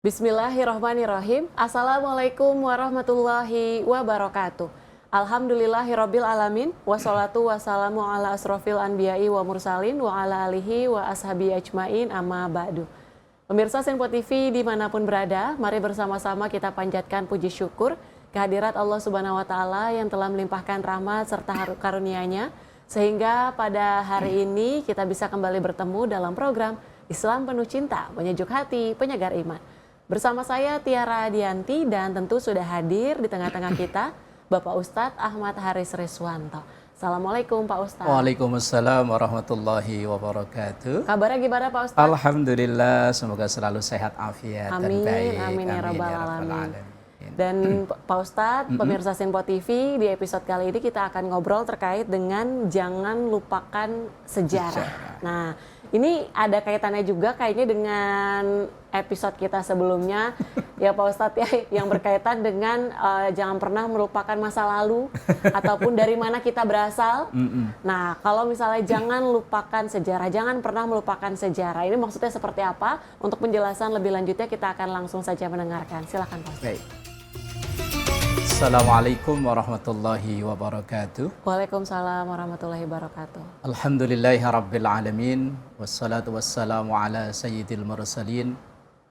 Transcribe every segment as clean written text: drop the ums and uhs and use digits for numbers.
Bismillahirrahmanirrahim. Assalamualaikum warahmatullahi wabarakatuh. Alhamdulillahirabbil alamin. Wassalatu wassalamu ala asrofil anbiya'i wa mursalin wa ala alihi wa ashabi ajmain amma ba'du. Pemirsa Senpo TV dimanapun berada, mari bersama-sama kita panjatkan puji syukur kehadirat Allah Subhanahu wa Ta'ala yang telah melimpahkan rahmat serta karunia-Nya, sehingga pada hari ini kita bisa kembali bertemu dalam program Islam Penuh Cinta, Menyejuk Hati, Penyegar Iman. Bersama saya Tiara Dianti, dan tentu sudah hadir di tengah-tengah kita Bapak Ustadz Ahmad Haris Riswanto. Assalamualaikum Pak Ustadz. Waalaikumsalam warahmatullahi wabarakatuh. Kabarnya gimana Pak Ustadz? Alhamdulillah, semoga selalu sehat, afiat, dan baik. Amin ya rabbal alamin. Dan Pak Ustadz, pemirsa Senpo TV, di episode kali ini kita akan ngobrol terkait dengan jangan lupakan sejarah. Nah, ini ada kaitannya juga kayaknya dengan episode kita sebelumnya ya Pak Ustadz ya, yang berkaitan dengan jangan pernah melupakan masa lalu ataupun dari mana kita berasal. Nah, kalau misalnya jangan lupakan sejarah, jangan pernah melupakan sejarah, ini maksudnya seperti apa? Untuk penjelasan lebih lanjutnya kita akan langsung saja mendengarkan. Silakan Pak Ustadz. Baik. Assalamualaikum warahmatullahi wabarakatuh. Waalaikumsalam warahmatullahi wabarakatuh. Alhamdulillahi rabbil alamin. Wassalatu wassalamu ala sayyidil mursalin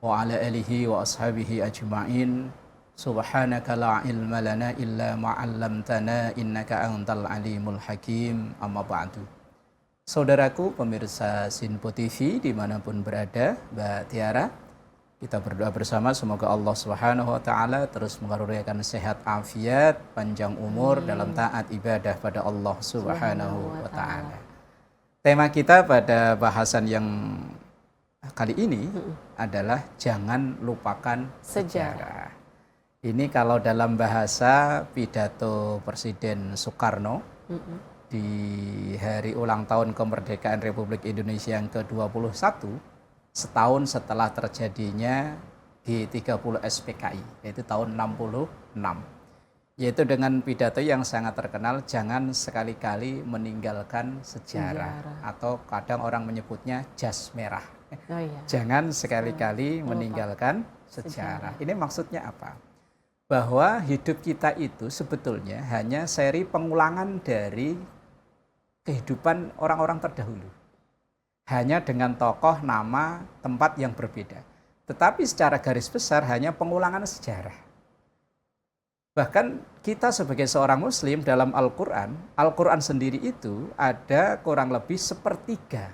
wa ala alihi wa ashabihi ajma'in. Subhanaka la ilma lana illa ma'allamtana innaka antal alimul hakim. Amma ba'du. Saudaraku pemirsa Senpo TV dimanapun berada, Mbak Tiara, kita berdoa bersama semoga Allah Subhanahu wa Ta'ala terus mengaruniakan sehat afiat, panjang umur dalam taat ibadah pada Allah Subhanahu wa Ta'ala. Tema kita pada bahasan yang kali ini adalah jangan lupakan sejarah. Ini kalau dalam bahasa pidato Presiden Soekarno di hari ulang tahun kemerdekaan Republik Indonesia yang ke-21, setahun setelah terjadinya G30 SPKI, yaitu tahun 66. Yaitu dengan pidato yang sangat terkenal, jangan sekali-kali meninggalkan sejarah. Atau kadang orang menyebutnya jas merah. Oh, iya. Jangan sekali-kali meninggalkan sejarah. Ini maksudnya apa? Bahwa hidup kita itu sebetulnya hanya seri pengulangan dari kehidupan orang-orang terdahulu. Hanya dengan tokoh, nama, tempat yang berbeda. Tetapi secara garis besar hanya pengulangan sejarah. Bahkan kita sebagai seorang muslim dalam Al-Quran sendiri itu ada kurang lebih sepertiga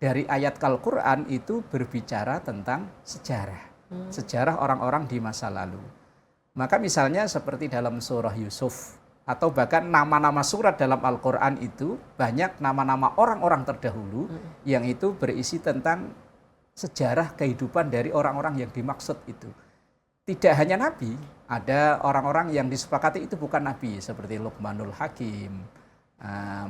dari ayat Al-Quran itu berbicara tentang sejarah. Sejarah orang-orang di masa lalu. Maka misalnya seperti dalam surah Yusuf, atau bahkan nama-nama surat dalam Al-Quran itu banyak nama-nama orang-orang terdahulu yang itu berisi tentang sejarah kehidupan dari orang-orang yang dimaksud itu. Tidak hanya Nabi, ada orang-orang yang disepakati itu bukan Nabi, seperti Luqmanul Hakim,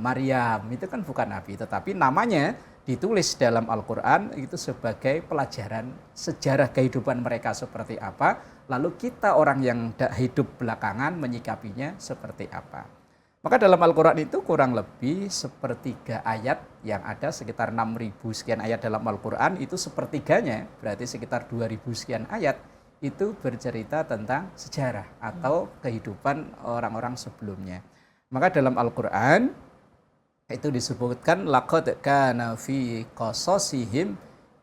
Maryam, itu kan bukan Nabi, tetapi namanya ditulis dalam Al-Quran itu sebagai pelajaran sejarah kehidupan mereka seperti apa, lalu kita orang yang hidup belakangan menyikapinya seperti apa. Maka dalam Al-Quran itu kurang lebih sepertiga ayat yang ada, sekitar 6.000 sekian ayat dalam Al-Quran, itu sepertiganya, berarti sekitar 2.000 sekian ayat, itu bercerita tentang sejarah atau kehidupan orang-orang sebelumnya. Maka dalam Al-Quran itu disebutkan laqad kana fi qasasihim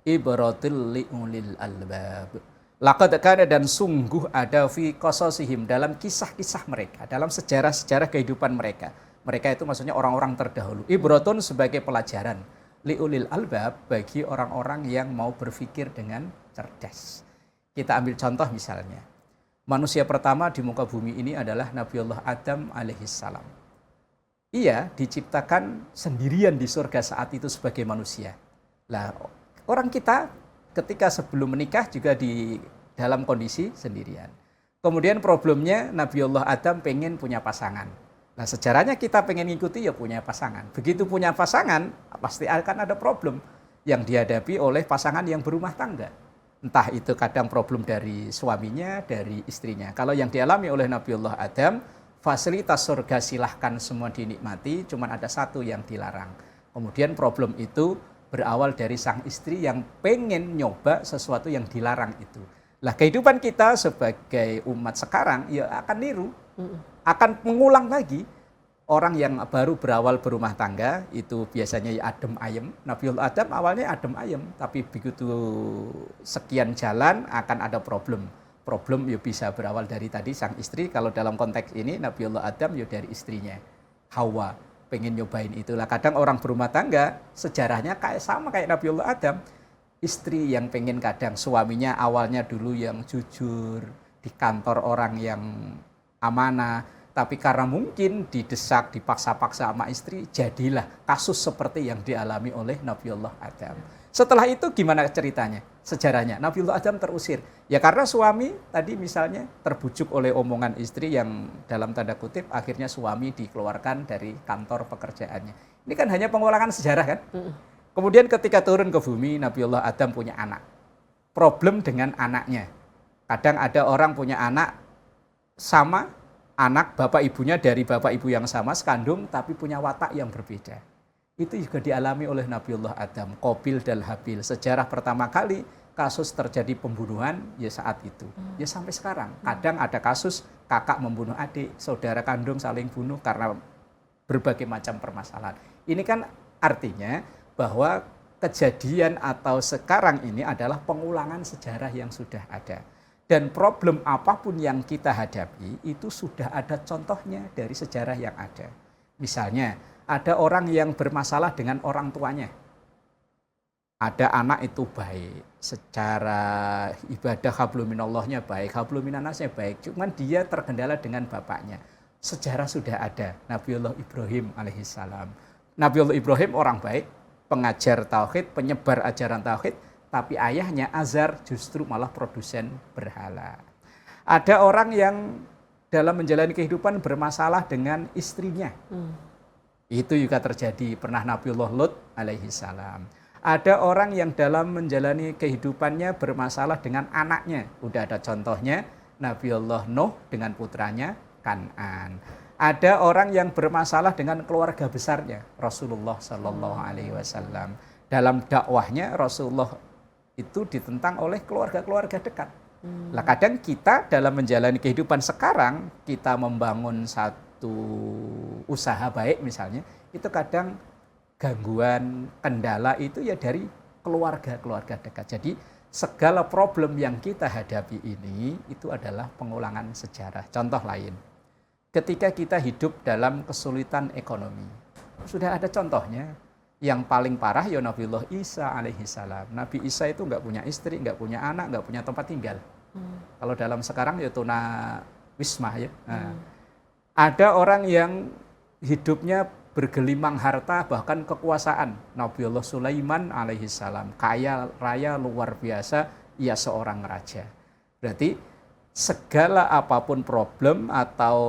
ibratul liulil albab. Laqad kana, dan sungguh ada fi qasasihim, dalam kisah-kisah mereka, dalam sejarah-sejarah kehidupan mereka. Mereka itu maksudnya orang-orang terdahulu. Ibratun sebagai pelajaran, liulil albab, bagi orang-orang yang mau berpikir dengan cerdas. Kita ambil contoh misalnya. Manusia pertama di muka bumi ini adalah Nabiullah Adam alaihissalam. Ia diciptakan sendirian di surga saat itu sebagai manusia. Nah, orang kita ketika sebelum menikah juga di dalam kondisi sendirian. Kemudian problemnya Nabiullah Adam pengen punya pasangan. Nah, sejarahnya kita pengen ngikuti ya punya pasangan. Begitu punya pasangan, pasti akan ada problem yang dihadapi oleh pasangan yang berumah tangga. Entah itu kadang problem dari suaminya, dari istrinya. Kalau yang dialami oleh Nabiullah Adam, fasilitas surga silahkan semua dinikmati, cuman ada satu yang dilarang. Kemudian problem itu berawal dari sang istri yang pengen nyoba sesuatu yang dilarang itu. Lah kehidupan kita sebagai umat sekarang ya akan niru, akan mengulang lagi. Orang yang baru berawal berumah tangga itu biasanya ya adem ayem. Nabiullah Adam awalnya adem ayem, tapi begitu sekian jalan akan ada problem. Problem ya bisa berawal dari tadi sang istri. Kalau dalam konteks ini Nabiullah Adam ya dari istrinya Hawa pengen nyobain itulah. Kadang orang berumah tangga sejarahnya sama kayak Nabiullah Adam. Istri yang pengen kadang suaminya awalnya dulu yang jujur, di kantor orang yang amanah, tapi karena mungkin didesak, dipaksa-paksa sama istri, jadilah kasus seperti yang dialami oleh Nabiullah Adam. Setelah itu gimana ceritanya? Sejarahnya, Nabiullah Adam terusir. Ya karena suami tadi misalnya terbujuk oleh omongan istri yang dalam tanda kutip akhirnya suami dikeluarkan dari kantor pekerjaannya. Ini kan hanya pengulangan sejarah kan? Kemudian ketika turun ke bumi, Nabiullah Adam punya anak. Problem dengan anaknya. Kadang ada orang punya anak sama, anak bapak ibunya dari bapak ibu yang sama sekandung, tapi punya watak yang berbeda. Itu juga dialami oleh Nabiullah Adam, Qabil dan Habil. Sejarah pertama kali kasus terjadi pembunuhan ya saat itu. Ya sampai sekarang. Kadang ada kasus kakak membunuh adik, saudara kandung saling bunuh karena berbagai macam permasalahan. Ini kan artinya bahwa kejadian atau sekarang ini adalah pengulangan sejarah yang sudah ada. Dan problem apapun yang kita hadapi itu sudah ada contohnya dari sejarah yang ada. Misalnya ada orang yang bermasalah dengan orang tuanya. Ada anak itu baik, secara ibadah habluminallahnya baik, habluminannasnya baik. Cuman dia terkendala dengan bapaknya. Sejarah sudah ada, Nabiullah Ibrahim alaihissalam. Nabiullah Ibrahim orang baik, pengajar tauhid, penyebar ajaran tauhid, tapi ayahnya Azar justru malah produsen berhala. Ada orang yang dalam menjalani kehidupan bermasalah dengan istrinya. Itu juga terjadi, pernah Nabiullah Lut alaihissalam. Ada orang yang dalam menjalani kehidupannya bermasalah dengan anaknya. Udah ada contohnya, Nabiullah Nuh dengan putranya Kan'an. Ada orang yang bermasalah dengan keluarga besarnya, Rasulullah Sallallahu Alaihi Wasallam. Dalam dakwahnya Rasulullah itu ditentang oleh keluarga-keluarga dekat. Lah kadang kita dalam menjalani kehidupan sekarang, kita membangun satu usaha baik misalnya, itu kadang gangguan, kendala itu ya dari keluarga-keluarga dekat. Jadi segala problem yang kita hadapi ini itu adalah pengulangan sejarah. Contoh lain, ketika kita hidup dalam kesulitan ekonomi, sudah ada contohnya. Yang paling parah ya Nabiullah Isa alaihissalam. Nabi Isa itu nggak punya istri, nggak punya anak, nggak punya tempat tinggal. Kalau dalam sekarang ya tuna wisma ya. Nah, ada orang yang hidupnya bergelimang harta bahkan kekuasaan. Nabiullah Sulaiman alaihissalam, kaya raya luar biasa, ia seorang raja. Berarti segala apapun problem atau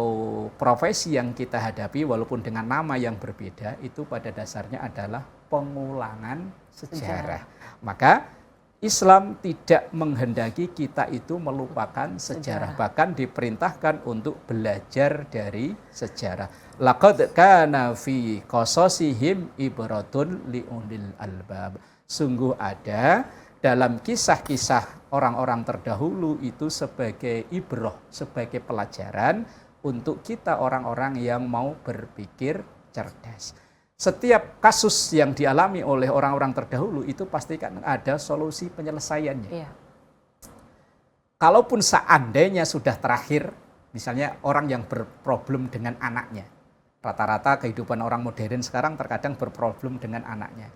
profesi yang kita hadapi walaupun dengan nama yang berbeda itu pada dasarnya adalah pengulangan sejarah. Maka Islam tidak menghendaki kita itu melupakan sejarah. Bahkan diperintahkan untuk belajar dari sejarah. Laqad kana fi qasasihim ibratun liulil albab. Sungguh ada dalam kisah-kisah orang-orang terdahulu itu sebagai ibrah, sebagai pelajaran untuk kita orang-orang yang mau berpikir cerdas. Setiap kasus yang dialami oleh orang-orang terdahulu itu pastikan ada solusi penyelesaiannya. Iya. Kalaupun seandainya sudah terakhir, misalnya orang yang berproblem dengan anaknya. Rata-rata kehidupan orang modern sekarang terkadang berproblem dengan anaknya.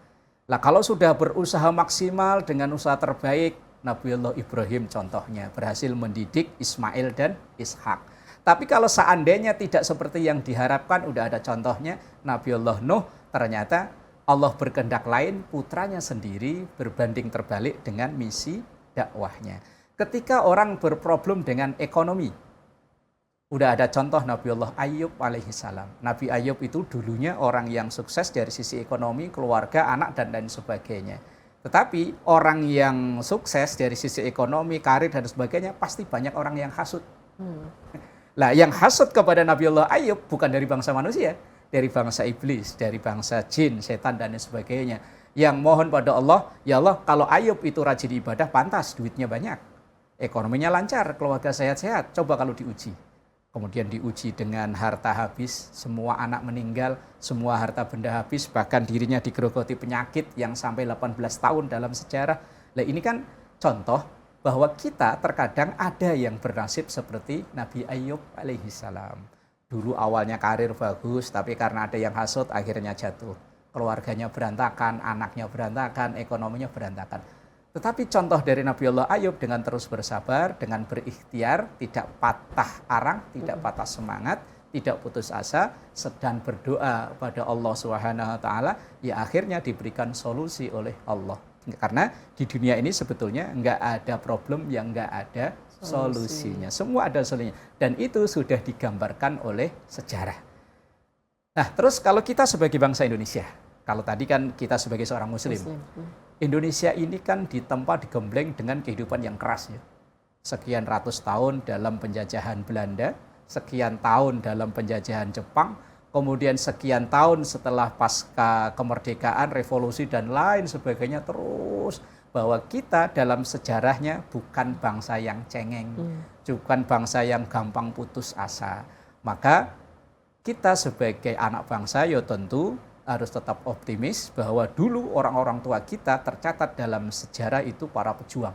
Lah kalau sudah berusaha maksimal dengan usaha terbaik, Nabiullah Ibrahim contohnya berhasil mendidik Ismail dan Ishak. Tapi kalau seandainya tidak seperti yang diharapkan, udah ada contohnya, Nabiullah Nuh ternyata Allah berkehendak lain, putranya sendiri berbanding terbalik dengan misi dakwahnya. Ketika orang berproblem dengan ekonomi, udah ada contoh Nabiullah Ayub alaihissalam. Nabi Ayub itu dulunya orang yang sukses dari sisi ekonomi, keluarga, anak, dan lain sebagainya. Tetapi orang yang sukses dari sisi ekonomi, karir, dan sebagainya, pasti banyak orang yang hasut. Lah, yang hasut kepada Nabiullah Ayub bukan dari bangsa manusia, dari bangsa iblis, dari bangsa jin, setan, dan lain sebagainya. Yang mohon pada Allah, ya Allah, kalau Ayub itu rajin ibadah, pantas duitnya banyak. ekonominya lancar, keluarga sehat-sehat. Coba kalau diuji. Kemudian diuji dengan harta habis, semua anak meninggal, semua harta benda habis, bahkan dirinya digerogoti penyakit yang sampai 18 tahun dalam sejarah. Nah ini kan contoh bahwa kita terkadang ada yang bernasib seperti Nabi Ayub alaihissalam. Dulu awalnya karir bagus, tapi karena ada yang hasut akhirnya jatuh. Keluarganya berantakan, anaknya berantakan, ekonominya berantakan. Tetapi contoh dari Nabi Allah Ayub dengan terus bersabar, dengan berikhtiar, tidak patah arang, tidak patah semangat, tidak putus asa, sedang berdoa pada Allah Subhanahu wa taala, ya akhirnya diberikan solusi oleh Allah. Karena di dunia ini sebetulnya enggak ada problem yang enggak ada solusinya. Semua ada solusinya. Dan itu sudah digambarkan oleh sejarah. Nah, terus kalau kita sebagai bangsa Indonesia, kalau tadi kan kita sebagai seorang Muslim. Indonesia ini kan ditempa digembleng dengan kehidupan yang keras ya. Sekian ratus tahun dalam penjajahan Belanda, sekian tahun dalam penjajahan Jepang, kemudian sekian tahun setelah pasca kemerdekaan, revolusi dan lain sebagainya, terus bahwa kita dalam sejarahnya bukan bangsa yang cengeng, bukan bangsa yang gampang putus asa. Maka kita sebagai anak bangsa ya tentu harus tetap optimis bahwa dulu orang-orang tua kita tercatat dalam sejarah itu para pejuang.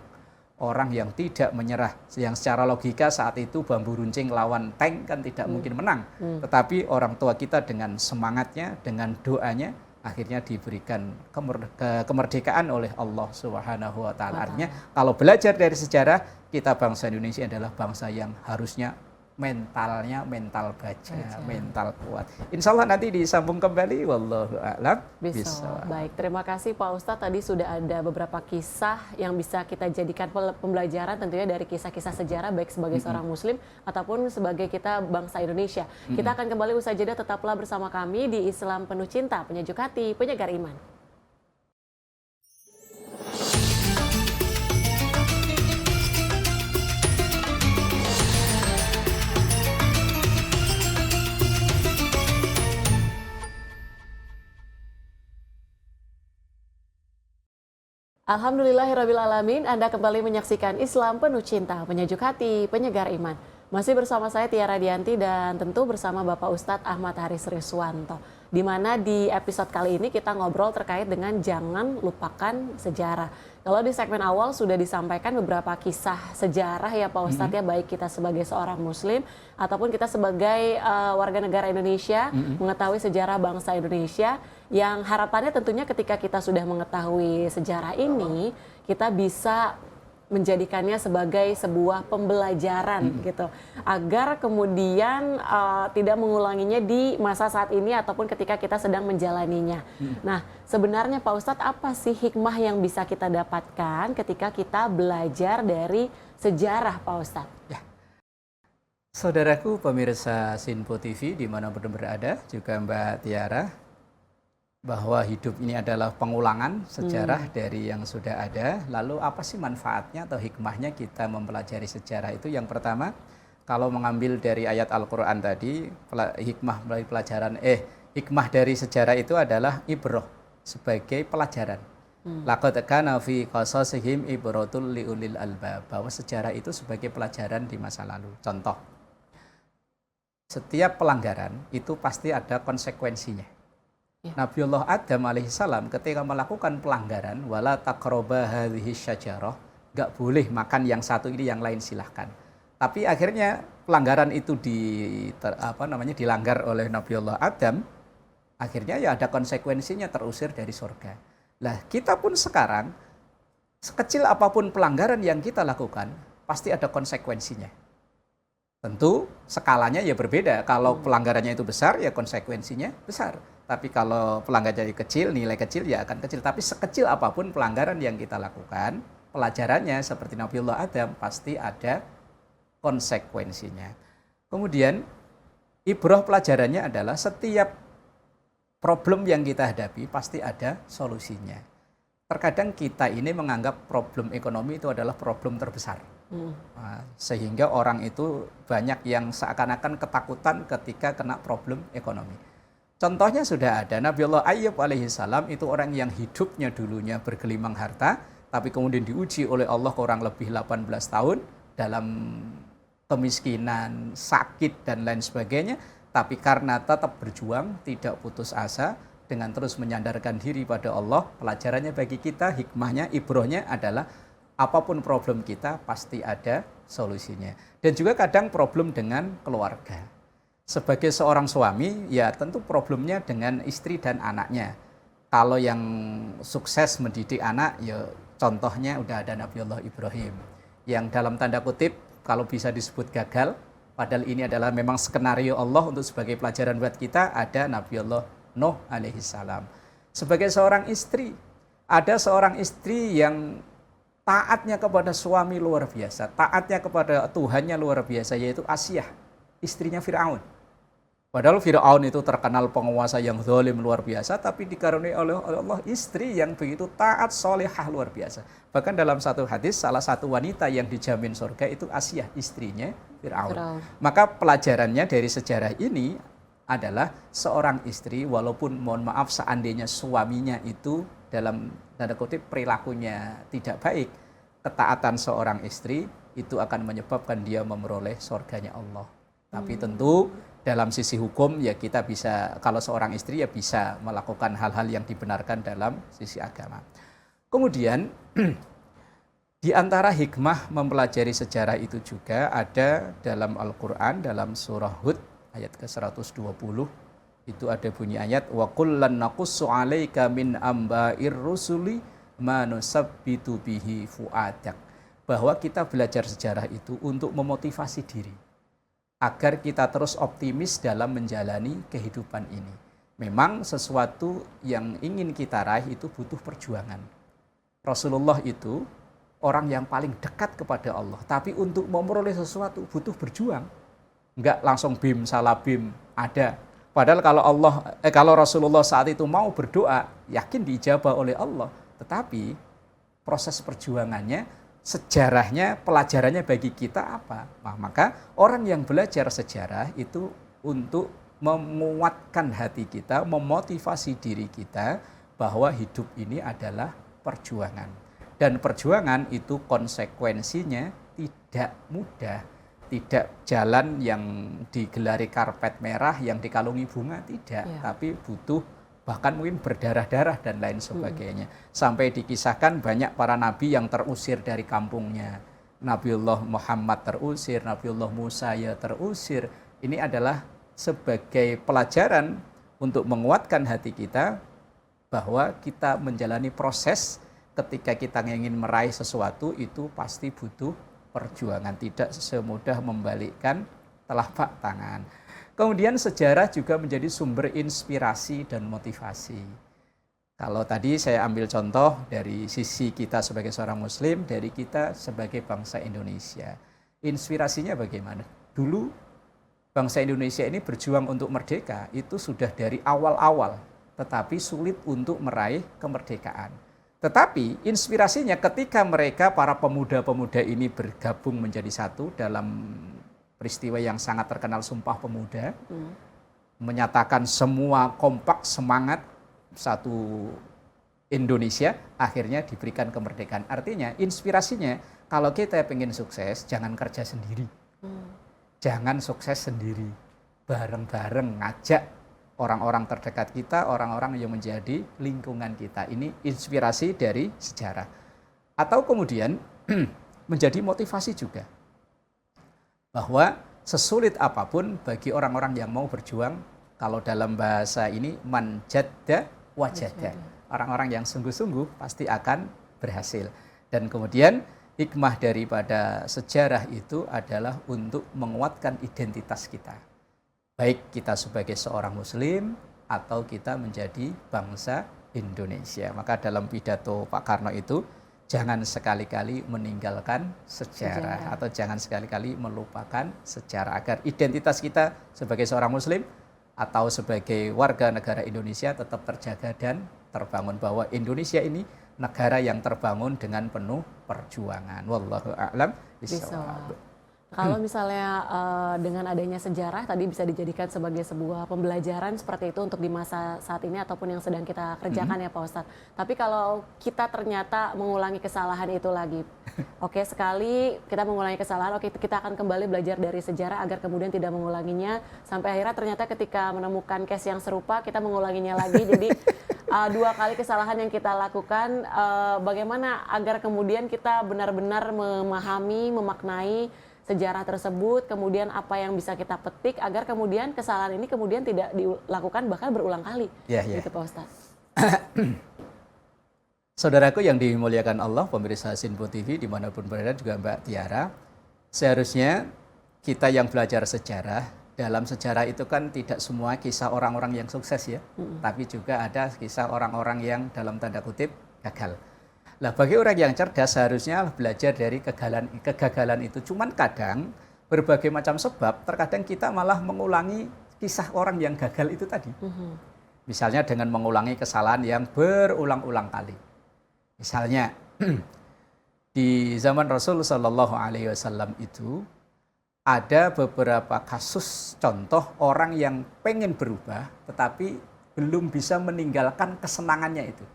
Orang yang tidak menyerah, yang secara logika saat itu bambu runcing lawan tank kan tidak mungkin menang. Tetapi orang tua kita dengan semangatnya, dengan doanya, akhirnya diberikan kemerdekaan oleh Allah Subhanahu wa taala. Artinya kalau belajar dari sejarah, kita bangsa Indonesia adalah bangsa yang harusnya mentalnya mental baja, mental kuat. Insya Allah nanti disambung kembali. Wallahu a'lam. Bisa. Baik, terima kasih Pak Ustadz. Tadi sudah ada beberapa kisah yang bisa kita jadikan pembelajaran tentunya dari kisah-kisah sejarah baik sebagai seorang Muslim ataupun sebagai kita bangsa Indonesia. Kita akan kembali usai jeda, tetaplah bersama kami di Islam Penuh Cinta, Penyejuk Hati, Penyegar Iman. Alhamdulillahirrabbilalamin, Anda kembali menyaksikan Islam Penuh Cinta, Penyejuk Hati, Penyegar Iman. Masih bersama saya Tiara Dianti dan tentu bersama Bapak Ustadz Ahmad Haris Riswanto. Di mana di episode kali ini kita ngobrol terkait dengan jangan lupakan sejarah. Kalau di segmen awal sudah disampaikan beberapa kisah sejarah ya Pak Ustadz ya, baik kita sebagai seorang Muslim ataupun kita sebagai warga negara Indonesia mengetahui sejarah bangsa Indonesia, yang harapannya tentunya ketika kita sudah mengetahui sejarah ini kita bisa menjadikannya sebagai sebuah pembelajaran gitu, agar kemudian tidak mengulanginya di masa saat ini ataupun ketika kita sedang menjalaninya. Nah, sebenarnya Pak Ustadz, apa sih hikmah yang bisa kita dapatkan ketika kita belajar dari sejarah Pak Ustadz? Ya. Saudaraku pemirsa Sinpo TV dimanapun berada, juga Mbak Tiara, bahwa hidup ini adalah pengulangan sejarah dari yang sudah ada. Lalu apa sih manfaatnya atau hikmahnya kita mempelajari sejarah itu? Yang pertama, kalau mengambil dari ayat Al-Quran tadi, hikmah dari pelajaran, hikmah dari sejarah itu adalah ibroh, sebagai pelajaran. Laqad kana fi qasasihim ibrotul liulil albab, bahwa sejarah itu sebagai pelajaran di masa lalu. Contoh, setiap pelanggaran itu pasti ada konsekuensinya. Nabiullah Adam alaihissalam ketika melakukan pelanggaran, wala taqraba hadhihi syajarah, enggak boleh makan yang satu ini, yang lain silahkan. Tapi akhirnya pelanggaran itu dilanggar oleh Nabiullah Adam, akhirnya ya ada konsekuensinya, terusir dari surga. Lah kita pun sekarang, sekecil apapun pelanggaran yang kita lakukan, pasti ada konsekuensinya. Tentu skalanya ya berbeda. Kalau pelanggarannya itu besar, ya konsekuensinya besar. Tapi kalau pelanggarannya kecil, nilai kecil ya akan kecil. Tapi sekecil apapun pelanggaran yang kita lakukan, pelajarannya seperti Nabiullah Adam pasti ada konsekuensinya. Kemudian ibroh pelajarannya adalah setiap problem yang kita hadapi pasti ada solusinya. Terkadang kita ini menganggap problem ekonomi itu adalah problem terbesar. Sehingga orang itu banyak yang seakan-akan ketakutan ketika kena problem ekonomi. Contohnya sudah ada, Nabiullah Ayub alaihissalam itu orang yang hidupnya dulunya bergelimang harta, tapi kemudian diuji oleh Allah kurang lebih 18 tahun dalam kemiskinan, sakit, dan lain sebagainya. Tapi karena tetap berjuang, tidak putus asa, dengan terus menyandarkan diri pada Allah, pelajarannya bagi kita, hikmahnya, ibrohnya adalah apapun problem kita pasti ada solusinya. Dan juga kadang problem dengan keluarga. Sebagai seorang suami, ya tentu problemnya dengan istri dan anaknya. Kalau yang sukses mendidik anak, ya contohnya udah ada Nabiullah Ibrahim. Yang dalam tanda kutip, kalau bisa disebut gagal, padahal ini adalah memang skenario Allah untuk sebagai pelajaran buat kita, ada Nabiullah Nuh alaihissalam. Sebagai seorang istri, ada seorang istri yang taatnya kepada suami luar biasa, taatnya kepada Tuhannya luar biasa, yaitu Asiyah, istrinya Fir'aun. Padahal Fir'aun itu terkenal penguasa yang zalim luar biasa, tapi dikaruniai oleh Allah istri yang begitu taat, solehah luar biasa. Bahkan dalam satu hadis, salah satu wanita yang dijamin surga itu Asiyah, istrinya Fir'aun. Maka pelajarannya dari sejarah ini adalah seorang istri, walaupun mohon maaf seandainya suaminya itu dalam tanda kutip perilakunya tidak baik, ketaatan seorang istri itu akan menyebabkan dia memperoleh surganya Allah. Tapi tentu dalam sisi hukum ya kita bisa, kalau seorang istri ya bisa melakukan hal-hal yang dibenarkan dalam sisi agama. Kemudian di antara hikmah mempelajari sejarah itu juga ada dalam Al-Qur'an, dalam surah Hud ayat ke-120, itu ada bunyi ayat wa kullan naqussu 'alaika min amba'ir rusuli ma nusabbitu bihi fu'adak, bahwa kita belajar sejarah itu untuk memotivasi diri agar kita terus optimis dalam menjalani kehidupan ini. Memang sesuatu yang ingin kita raih itu butuh perjuangan. Rasulullah itu orang yang paling dekat kepada Allah, tapi untuk memperoleh sesuatu butuh berjuang. Enggak langsung bim salah bim ada. Padahal kalau Rasulullah saat itu mau berdoa, yakin diijabah oleh Allah. Tetapi proses perjuangannya, sejarahnya, pelajarannya bagi kita apa? Nah, maka orang yang belajar sejarah itu untuk menguatkan hati kita, memotivasi diri kita bahwa hidup ini adalah perjuangan. Dan perjuangan itu konsekuensinya tidak mudah. Tidak jalan yang digelari karpet merah, yang dikalungi bunga, tidak. Tapi butuh bahkan mungkin berdarah-darah dan lain sebagainya. Sampai dikisahkan banyak para nabi yang terusir dari kampungnya. Nabiullah Muhammad terusir, Nabiullah Musa ya terusir. Ini adalah sebagai pelajaran untuk menguatkan hati kita bahwa kita menjalani proses ketika kita ingin meraih sesuatu itu pasti butuh perjuangan, tidak semudah membalikkan telapak tangan. Kemudian sejarah juga menjadi sumber inspirasi dan motivasi. Kalau tadi saya ambil contoh dari sisi kita sebagai seorang muslim, dari kita sebagai bangsa Indonesia. Inspirasinya bagaimana? Dulu bangsa Indonesia ini berjuang untuk merdeka, itu sudah dari awal-awal, tetapi sulit untuk meraih kemerdekaan. Tetapi inspirasinya ketika mereka, para pemuda-pemuda ini bergabung menjadi satu dalam peristiwa yang sangat terkenal Sumpah Pemuda, menyatakan semua kompak semangat satu Indonesia, akhirnya diberikan kemerdekaan. Artinya inspirasinya kalau kita ingin sukses jangan kerja sendiri, jangan sukses sendiri, bareng-bareng ngajak orang-orang terdekat kita, orang-orang yang menjadi lingkungan kita. Ini inspirasi dari sejarah. Atau kemudian menjadi motivasi juga. Bahwa sesulit apapun bagi orang-orang yang mau berjuang, kalau dalam bahasa ini man jadda wajadda. Orang-orang yang sungguh-sungguh pasti akan berhasil. Dan kemudian hikmah daripada sejarah itu adalah untuk menguatkan identitas kita. Baik kita sebagai seorang muslim atau kita menjadi bangsa Indonesia. Maka dalam pidato Pak Karno itu, jangan sekali-kali meninggalkan sejarah atau jangan sekali-kali melupakan sejarah, agar identitas kita sebagai seorang muslim atau sebagai warga negara Indonesia tetap terjaga dan terbangun, bahwa Indonesia ini negara yang terbangun dengan penuh perjuangan. Wallahu a'lam bishawab. Kalau misalnya dengan adanya sejarah tadi bisa dijadikan sebagai sebuah pembelajaran seperti itu untuk di masa saat ini ataupun yang sedang kita kerjakan ya Pak Ustadz. Tapi kalau kita ternyata mengulangi kesalahan itu lagi, oke sekali kita mengulangi kesalahan, oke kita akan kembali belajar dari sejarah agar kemudian tidak mengulanginya. Sampai akhirnya ternyata ketika menemukan case yang serupa kita mengulanginya lagi. Jadi 2 kali kesalahan yang kita lakukan, bagaimana agar kemudian kita benar-benar memahami, memaknai sejarah tersebut, kemudian apa yang bisa kita petik agar kemudian kesalahan ini kemudian tidak dilakukan bahkan berulang kali. Gitu Pak Ustadz. Saudaraku yang dimuliakan Allah, pemirsa Sinpo TV dimanapun berada, juga Mbak Tiara, seharusnya kita yang belajar sejarah, dalam sejarah itu kan tidak semua kisah orang-orang yang sukses ya, tapi juga ada kisah orang-orang yang dalam tanda kutip gagal. Nah, bagi orang yang cerdas seharusnya belajar dari kegagalan itu. Cuman kadang berbagai macam sebab, terkadang kita malah mengulangi kisah orang yang gagal itu tadi. Misalnya dengan mengulangi kesalahan yang berulang-ulang kali. Misalnya di zaman Rasul Shallallahu Alaihi Wasallam itu ada beberapa kasus contoh orang yang pengen berubah, tetapi belum bisa meninggalkan kesenangannya itu.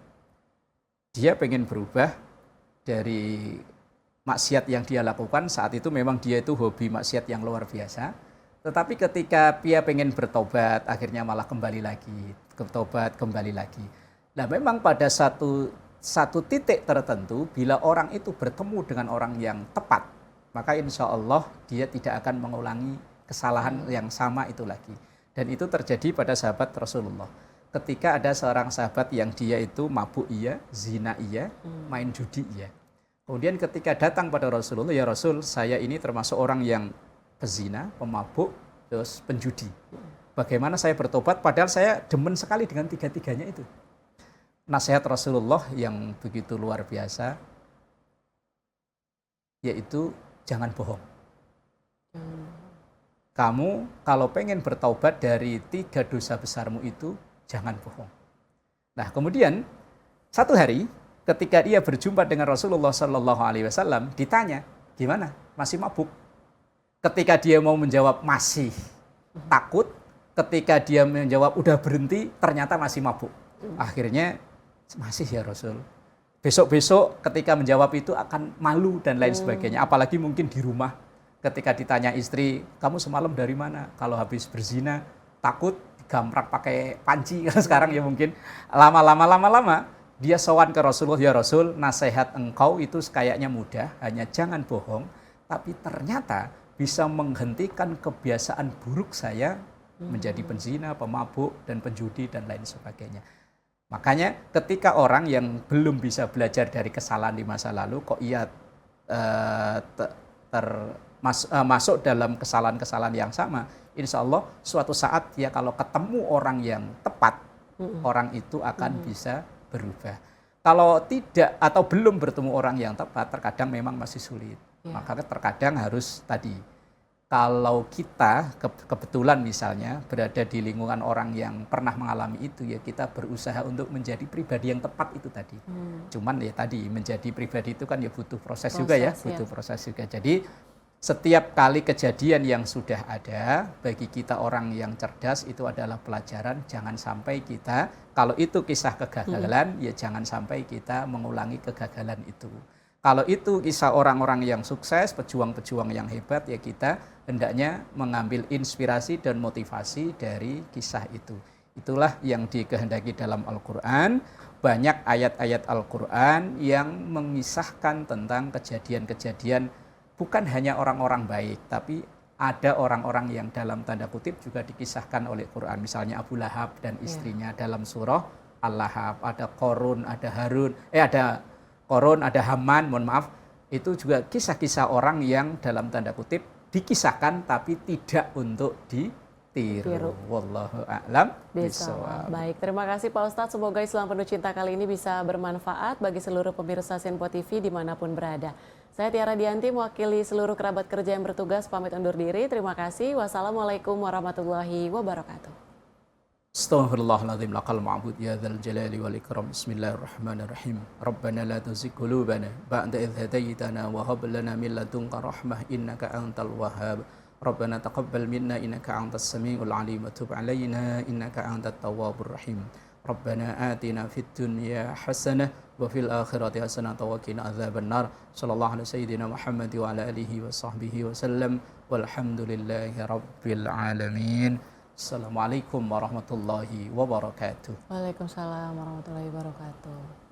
Dia pengen berubah dari maksiat yang dia lakukan, saat itu memang dia itu hobi maksiat yang luar biasa. Tetapi ketika dia pengen bertobat, akhirnya malah kembali lagi, bertobat kembali lagi. Nah memang pada satu titik tertentu, bila orang itu bertemu dengan orang yang tepat, maka insya Allah dia tidak akan mengulangi kesalahan yang sama itu lagi. Dan itu terjadi pada sahabat Rasulullah. Ketika ada seorang sahabat yang dia itu mabuk iya, zina iya, main judi iya. Kemudian ketika datang pada Rasulullah, ya Rasul, saya ini termasuk orang yang pezina, pemabuk, terus penjudi. Bagaimana saya bertobat padahal saya demen sekali dengan tiga-tiganya itu. Nasihat Rasulullah yang begitu luar biasa, yaitu jangan bohong. Kamu kalau pengen bertobat dari 3 dosa besarmu itu, jangan bohong. Nah kemudian satu hari ketika dia berjumpa dengan Rasulullah Shallallahu Alaihi Wasallam, ditanya gimana, masih mabuk? Ketika dia mau menjawab masih takut, ketika dia menjawab udah berhenti, ternyata masih mabuk. Akhirnya masih ya Rasul. Besok-besok ketika menjawab itu akan malu dan lain sebagainya. Apalagi mungkin di rumah ketika ditanya istri, kamu semalam dari mana? Kalau habis berzina takut gamrak pakai panci. Sekarang ya mungkin lama-lama dia sowan ke Rasulullah, ya Rasul, nasihat engkau itu kayaknya mudah, hanya jangan bohong, tapi ternyata bisa menghentikan kebiasaan buruk saya menjadi penzina, pemabuk, dan penjudi, dan lain sebagainya. Makanya ketika orang yang belum bisa belajar dari kesalahan di masa lalu, kok ia masuk dalam kesalahan-kesalahan yang sama, insya Allah suatu saat ya kalau ketemu orang yang tepat, orang itu akan bisa berubah. Kalau tidak atau belum bertemu orang yang tepat, terkadang memang masih sulit. Maka terkadang harus tadi, kalau kita kebetulan misalnya berada di lingkungan orang yang pernah mengalami itu, ya kita berusaha untuk menjadi pribadi yang tepat itu tadi. Cuman ya tadi, menjadi pribadi itu kan ya butuh proses juga ya, butuh proses juga. Jadi setiap kali kejadian yang sudah ada, bagi kita orang yang cerdas itu adalah pelajaran. Jangan sampai kita, kalau itu kisah kegagalan, ya jangan sampai kita mengulangi kegagalan itu. Kalau itu kisah orang-orang yang sukses, pejuang-pejuang yang hebat, ya kita hendaknya mengambil inspirasi dan motivasi dari kisah itu. Itulah yang dikehendaki dalam Al-Quran. Banyak ayat-ayat Al-Quran yang mengisahkan tentang kejadian-kejadian bukan hanya orang-orang baik, tapi ada orang-orang yang dalam tanda kutip juga dikisahkan oleh Quran. Misalnya Abu Lahab dan istrinya dalam surah Al-Lahab. Ada Qorun, ada Harun, ada Qorun, ada Haman, mohon maaf. Itu juga kisah-kisah orang yang dalam tanda kutip dikisahkan tapi tidak untuk ditiru. Wallahu a'lam bishawab. Baik, terima kasih Pak Ustadz. Semoga Islam Penuh Cinta kali ini bisa bermanfaat bagi seluruh pemirsa Sinpo TV dimanapun berada. Saya Tiara Dianti, mewakili seluruh kerabat kerja yang bertugas, pamit undur diri. Terima kasih. Wassalamualaikum warahmatullahi wabarakatuh. Astaghfirullahaladzim laqal ma'bud ya dzal jalali wal ikram. Bismillahirrahmanirrahim. Rabbana la tuzigh qulubana ba'da idh hadaytana wa hab lana min ladunka rahmah innaka antal wahhab. Rabbana taqabbal minna innaka antas samiul alim wa tub alaina innaka antat tawwabur rahim. Rabbana atina fid dunya hasanah wa fil akhirati hasanah wa qina adzabannar. Sallallahu alaihi sayyidina Muhammad wa ala alihi wa sahbihi wa sallam. Walhamdulillahi rabbil alamin. Assalamualaikum warahmatullahi wabarakatuh. Waalaikumsalam warahmatullahi wabarakatuh.